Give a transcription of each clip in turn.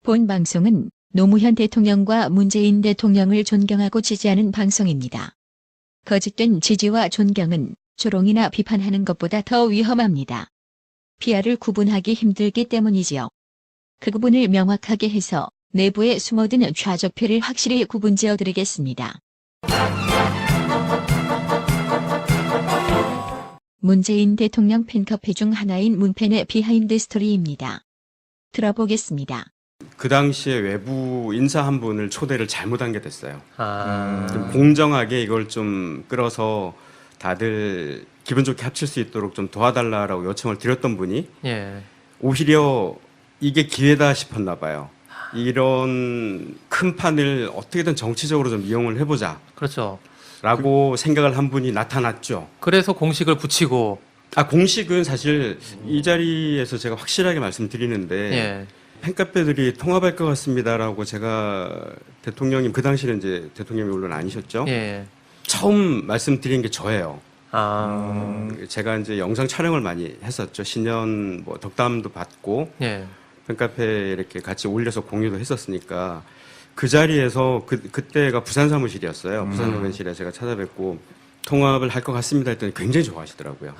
본 방송은 노무현 대통령과 문재인 대통령을 존경하고 지지하는 방송입니다. 거짓된 지지와 존경은 조롱이나 비판하는 것보다 더 위험합니다. 피아를 구분하기 힘들기 때문이지요. 그 구분을 명확하게 해서 내부에 숨어든 좌적표를 확실히 구분지어 드리겠습니다. 문재인 대통령 팬카페 중 하나인 문팬의 비하인드 스토리입니다. 들어보겠습니다. 그 당시에 외부 인사 한 분을 초대를 잘못한 게 됐어요. 좀 아. 공정하게 이걸 좀 끌어서 다들 기분 좋게 합칠 수 있도록 좀 도와달라고 요청을 드렸던 분이 예. 오히려 이게 기회다 싶었나 봐요. 이런 큰 판을 어떻게든 정치적으로 좀 이용을 해보자 그렇죠. 라고 생각을 한 분이 나타났죠. 그래서 공식을 붙이고. 공식은 사실 이 자리에서 제가 확실하게 말씀드리는데 예. 팬카페들이 통합할 것 같습니다라고 제가 대통령님, 그 당시는 이제 대통령이 물론 아니셨죠. 예. 처음 말씀드린 게 저예요. 아. 제가 이제 영상 촬영을 많이 했었죠. 신년 뭐 덕담도 받고 예. 팬카페에 이렇게 같이 올려서 공유도 했었으니까 그 자리에서 그때가 부산 사무실이었어요. 부산 사무실에 제가 찾아뵙고 통합을 할 것 같습니다 했더니 굉장히 좋아하시더라고요.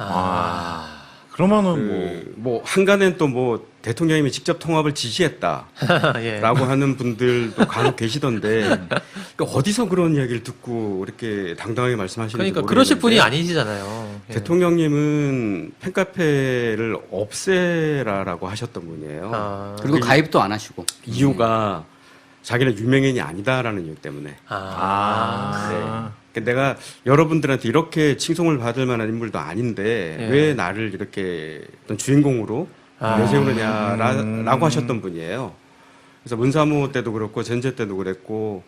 그러면은 뭐 한간엔 또 뭐 대통령님이 직접 통합을 지시했다라고 예. 하는 분들도 간혹 계시던데 그러니까 어디서 그런 이야기를 듣고 이렇게 당당하게 말씀하시는지 그러니까 모르겠는데 그러실 분이 아니시잖아요. 예. 대통령님은 팬카페를 없애라라고 하셨던 분이에요. 아. 그리고 가입도 안 하시고. 이유가 자기는 유명인이 아니다라는 이유 때문에. 아. 네. 내가 여러분들한테 이렇게 칭송을 받을 만한 인물도 아닌데 예. 왜 나를 이렇게 어떤 주인공으로 내세우느냐라고 하셨던 분이에요. 그래서 문사무 때도 그렇고 전제 때도 그랬고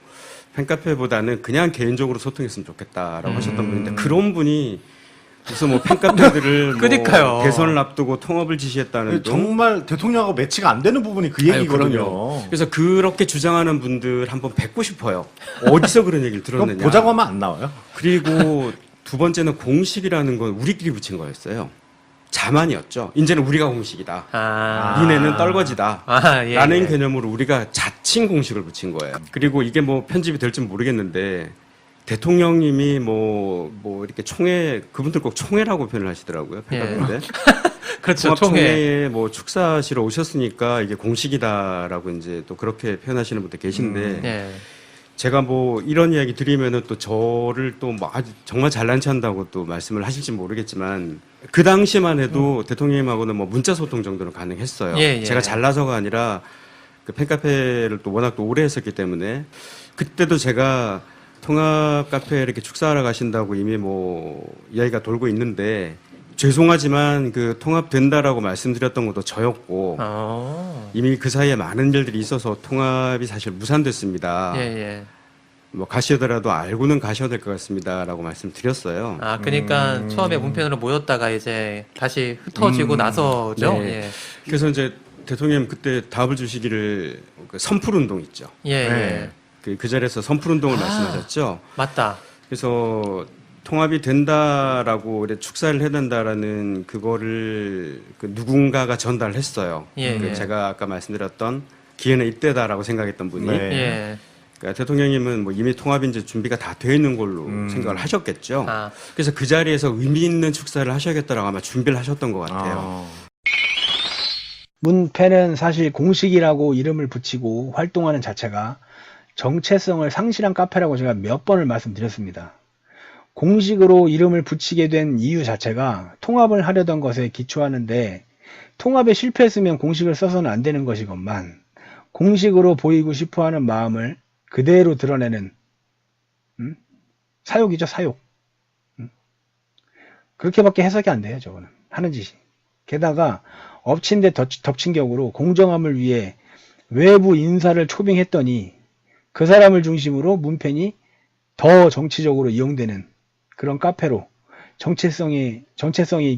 팬카페보다는 그냥 개인적으로 소통했으면 좋겠다라고 하셨던 분인데 그런 분이 무슨 뭐 팬카페들을 그러니까요. 뭐 대선을 앞두고 통합을 지시했다는 등 정말 대통령하고 매치가 안 되는 부분이 그 얘기거든요. 그럼요. 그래서 그렇게 주장하는 분들 한번 뵙고 싶어요. 어디서 그런 얘기를 그럼 들었느냐. 보자고 하면 안 나와요? 그리고 두 번째는 공식이라는 건 우리끼리 붙인 거였어요. 자만이었죠. 이제는 우리가 공식이다. 아. 니네는 떨거지다. 예. 라는 개념으로 우리가 자칭 공식을 붙인 거예요. 그리고 이게 뭐 편집이 될지 모르겠는데 대통령님이 뭐 이렇게 총회, 그분들 꼭 총회라고 표현을 하시더라고요. 팬카페인데. 그렇죠. 총회. 통합총회에 뭐 축사하시러 오셨으니까 이게 공식이다라고 이제 또 그렇게 표현하시는 분들 계신데 예. 제가 뭐 이런 이야기 드리면은 또 저를 또 뭐 아주 정말 잘난 체한다고 또 말씀을 하실지 모르겠지만 그 당시만 해도 대통령님하고는 뭐 문자 소통 정도는 가능했어요. 예. 제가 잘나서가 아니라 그 팬카페를 또 워낙 또 오래 했었기 때문에 그때도 제가 통합 카페에 이렇게 축사하러 가신다고 이미 뭐 이야기가 돌고 있는데 죄송하지만 그 통합된다라고 말씀드렸던 것도 저였고 이미 그 사이에 많은 일들이 있어서 통합이 사실 무산됐습니다. 예. 뭐 가시더라도 알고는 가셔야 될 것 같습니다라고 말씀드렸어요. 아, 그러니까 처음에 문편으로 모였다가 이제 다시 흩어지고 나서죠. 네. 예. 그래서 이제 대통령 그때 답을 주시기를 그 선풀운동 있죠. 예. 네. 그 자리에서 선풀운동을 말씀하셨죠. 맞다. 그래서 통합이 된다라고 이렇게 축사를 해야 된다라는 그거를 그 누군가가 전달했어요. 예. 제가 아까 말씀드렸던 기회는 이때다라고 생각했던 분이. 네. 예. 그러니까 대통령님은 뭐 이미 통합이 이제 준비가 다 되어 있는 걸로 생각을 하셨겠죠. 아. 그래서 그 자리에서 의미 있는 축사를 하셔야겠다라고 아마 준비를 하셨던 것 같아요. 문팬은 사실 공식이라고 이름을 붙이고 활동하는 자체가 정체성을 상실한 카페라고 제가 몇 번을 말씀드렸습니다. 공식으로 이름을 붙이게 된 이유 자체가 통합을 하려던 것에 기초하는데 통합에 실패했으면 공식을 써서는 안 되는 것이건만 공식으로 보이고 싶어하는 마음을 그대로 드러내는 사욕이죠, 사욕. 그렇게밖에 해석이 안 돼요, 저거는. 하는 짓이. 게다가 엎친 데 덮친 격으로 공정함을 위해 외부 인사를 초빙했더니 그 사람을 중심으로 문팬이 더 정치적으로 이용되는 그런 카페로 정체성이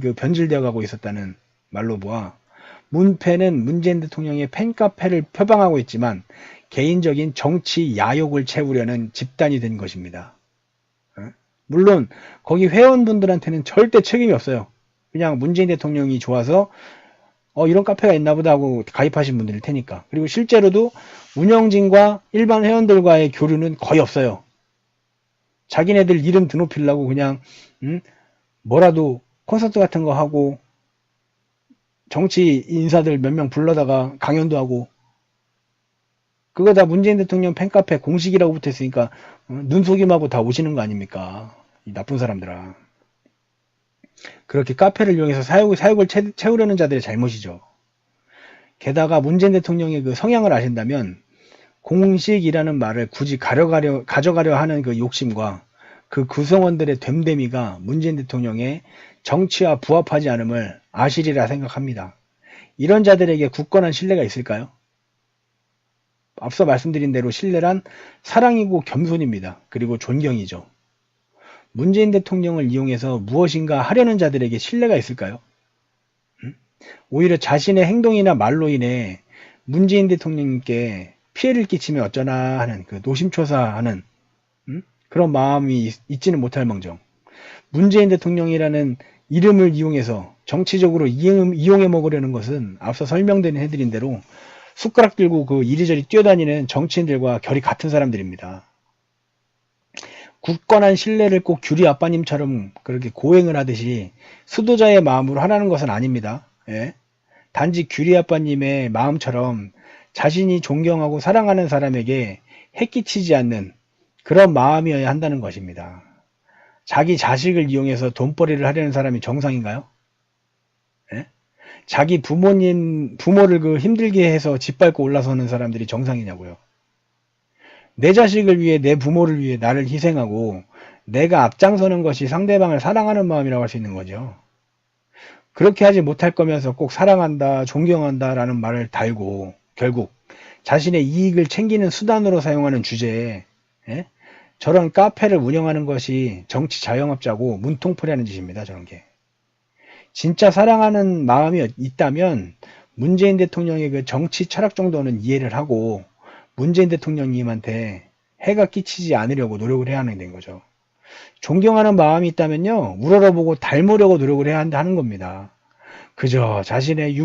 그 변질되어 가고 있었다는 말로 보아 문팬은 문재인 대통령의 팬카페를 표방하고 있지만 개인적인 정치 야욕을 채우려는 집단이 된 것입니다. 물론 거기 회원분들한테는 절대 책임이 없어요. 그냥 문재인 대통령이 좋아서 이런 카페가 있나 보다 하고 가입하신 분들일 테니까. 그리고 실제로도 운영진과 일반 회원들과의 교류는 거의 없어요. 자기네들 이름 드높이려고 그냥 뭐라도 콘서트 같은 거 하고 정치 인사들 몇 명 불러다가 강연도 하고, 그거 다 문재인 대통령 팬카페 공식이라고 붙어있으니까 눈속임하고 다 오시는 거 아닙니까? 이 나쁜 사람들아. 그렇게 카페를 이용해서 사욕을 채우려는 자들의 잘못이죠. 게다가 문재인 대통령의 그 성향을 아신다면 공식이라는 말을 굳이 가져가려 하는 그 욕심과 그 구성원들의 됨됨이가 문재인 대통령의 정치와 부합하지 않음을 아시리라 생각합니다. 이런 자들에게 굳건한 신뢰가 있을까요? 앞서 말씀드린 대로 신뢰란 사랑이고 겸손입니다. 그리고 존경이죠. 문재인 대통령을 이용해서 무엇인가 하려는 자들에게 신뢰가 있을까요? 오히려 자신의 행동이나 말로 인해 문재인 대통령님께 피해를 끼치면 어쩌나 하는 그 노심초사하는 그런 마음이 있지는 못할 망정, 문재인 대통령이라는 이름을 이용해서 정치적으로 이용해 먹으려는 것은 앞서 해드린 대로 숟가락 들고 그 이리저리 뛰어다니는 정치인들과 결이 같은 사람들입니다. 굳건한 신뢰를 꼭 규리 아빠님처럼 그렇게 고행을 하듯이 수도자의 마음으로 하라는 것은 아닙니다. 예? 단지 규리 아빠님의 마음처럼 자신이 존경하고 사랑하는 사람에게 해끼치지 않는 그런 마음이어야 한다는 것입니다. 자기 자식을 이용해서 돈벌이를 하려는 사람이 정상인가요? 예? 자기 부모를 그 힘들게 해서 짓밟고 올라서는 사람들이 정상이냐고요. 내 자식을 위해, 내 부모를 위해 나를 희생하고 내가 앞장서는 것이 상대방을 사랑하는 마음이라고 할 수 있는 거죠. 그렇게 하지 못할 거면서 꼭 사랑한다, 존경한다 라는 말을 달고 결국 자신의 이익을 챙기는 수단으로 사용하는 주제에 저런 카페를 운영하는 것이 정치 자영업자고 문통풀이하는 짓입니다. 저런 게. 진짜 사랑하는 마음이 있다면 문재인 대통령의 그 정치 철학 정도는 이해를 하고 문재인 대통령님한테 해가 끼치지 않으려고 노력을 해야 하는 거죠. 존경하는 마음이 있다면요, 우러러보고 닮으려고 노력을 해야 하는 겁니다. 그저 자신의